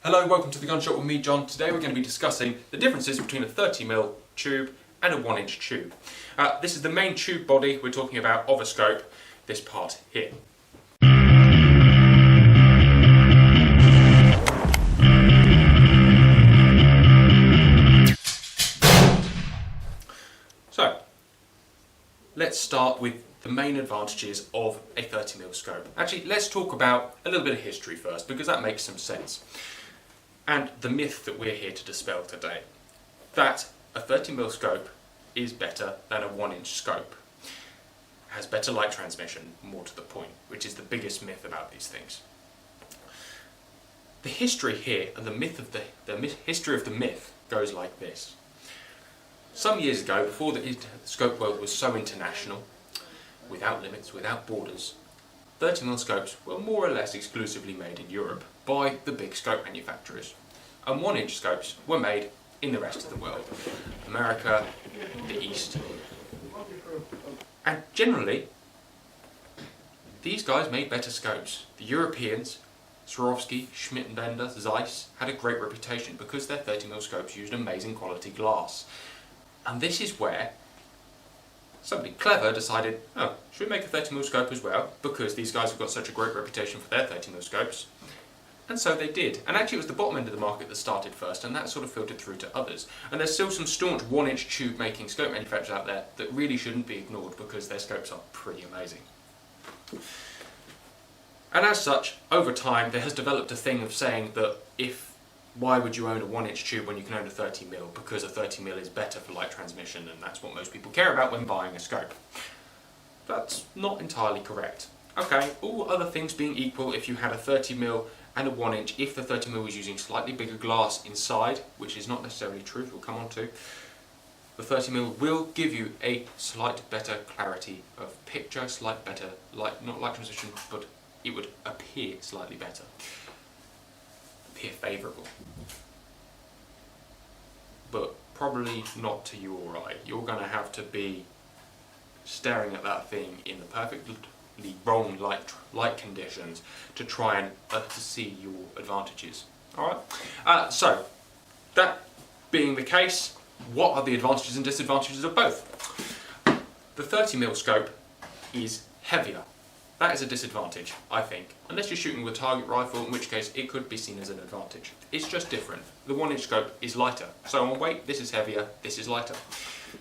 Hello, welcome to The Gun Shop with me, John. Today we're going to be discussing the differences between a 30mm tube and a 1-inch tube. This is the main tube body we're talking about of a scope, this part here. So, let's start with the main advantages of a 30mm scope. Actually, let's talk about a little bit of history first, because that makes some sense. And the myth that we're here to dispel today, that a 30mm scope is better than a 1-inch scope. It has better light transmission, more to the point, which is the biggest myth about these things. The history here, and the history of the myth, goes like this. Some years ago, before the scope world was so international, without limits, without borders, 30mm scopes were more or less exclusively made in Europe by the big scope manufacturers, and 1-inch scopes were made in the rest of the world, America, the East. And generally, these guys made better scopes. The Europeans, Swarovski, Schmidt & Bender, Zeiss, had a great reputation because their 30mm scopes used amazing quality glass. And this is where somebody clever decided, oh, should we make a 30mm scope as well? Because these guys have got such a great reputation for their 30mm scopes. And so they did. And actually it was the bottom end of the market that started first, and that sort of filtered through to others. And there's still some staunch 1-inch tube making scope manufacturers out there that really shouldn't be ignored because their scopes are pretty amazing. And as such, over time there has developed a thing of saying that why would you own a 1-inch tube when you can own a 30mm? Because a 30mm is better for light transmission, and that's what most people care about when buying a scope. That's not entirely correct. Okay, all other things being equal, if you had a 30mm and a 1-inch, if the 30mm was using slightly bigger glass inside, which is not necessarily true, we'll come on to, the 30mm will give you a slight better clarity of picture, slight better light, not light transition, but it would appear slightly better. Appear favourable. But probably not to your eye. You're going to have to be staring at that thing in the perfectly wrong light conditions to try and to see your advantages. Alright? So, that being the case, what are the advantages and disadvantages of both? The 30mm scope is heavier. That is a disadvantage, I think, unless you're shooting with a target rifle, in which case it could be seen as an advantage. It's just different. The 1-inch scope is lighter, so on weight this is heavier, this is lighter.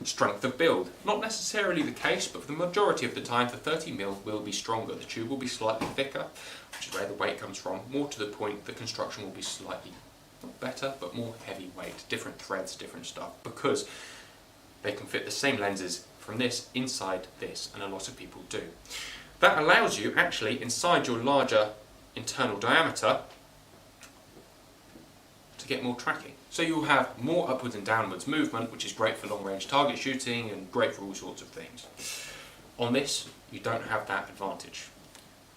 Strength of build, not necessarily the case, but for the majority of the time the 30mm will be stronger. The tube will be slightly thicker, which is where the weight comes from. More to the point, the construction will be slightly, not better, but more heavyweight, different threads, different stuff, because they can fit the same lenses from this inside this, and a lot of people do. That allows you, actually, inside your larger internal diameter, to get more tracking. So you'll have more upwards and downwards movement, which is great for long-range target shooting and great for all sorts of things. On this, you don't have that advantage.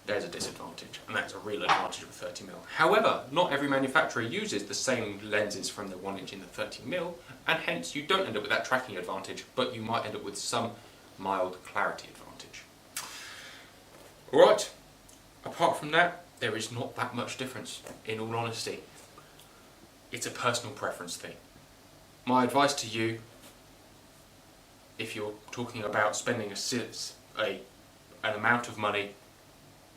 There's a disadvantage, and that's a real advantage with 30mm. However, not every manufacturer uses the same lenses from the 1-inch in the 30mm, and hence you don't end up with that tracking advantage, but you might end up with some mild clarity advantage. Alright, apart from that, there is not that much difference, in all honesty. It's a personal preference thing. My advice to you, if you're talking about spending an amount of money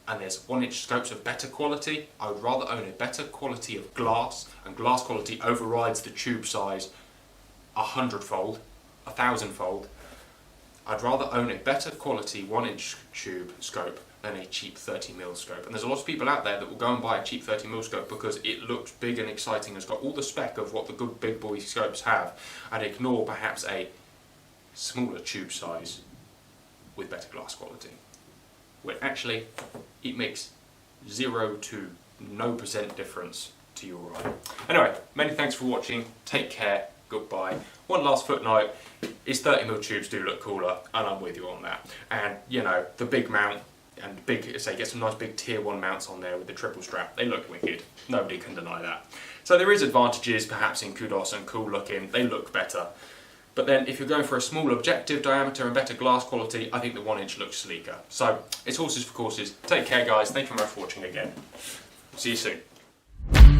and there's 1-inch scopes of better quality, I would rather own a better quality of glass, and glass quality overrides the tube size 100-fold, 1,000-fold. I'd rather own a better quality 1-inch tube scope than a cheap 30mm scope. And there's a lot of people out there that will go and buy a cheap 30mm scope because it looks big and exciting, has got all the spec of what the good big boy scopes have, and ignore perhaps a smaller tube size with better glass quality. When actually it makes 0 to no % difference to your eye. Anyway, many thanks for watching, take care, goodbye. One last footnote is 30mm tubes do look cooler, and I'm with you on that. And you know, the big mount, and big, say, get some nice big tier 1 mounts on there with the triple strap, they look wicked. Nobody can deny that. So there is advantages perhaps in kudos and cool looking, they look better. But then if you're going for a small objective diameter and better glass quality, I think the 1-inch looks sleeker. So it's horses for courses. Take care guys, thank you very much for watching again. See you soon.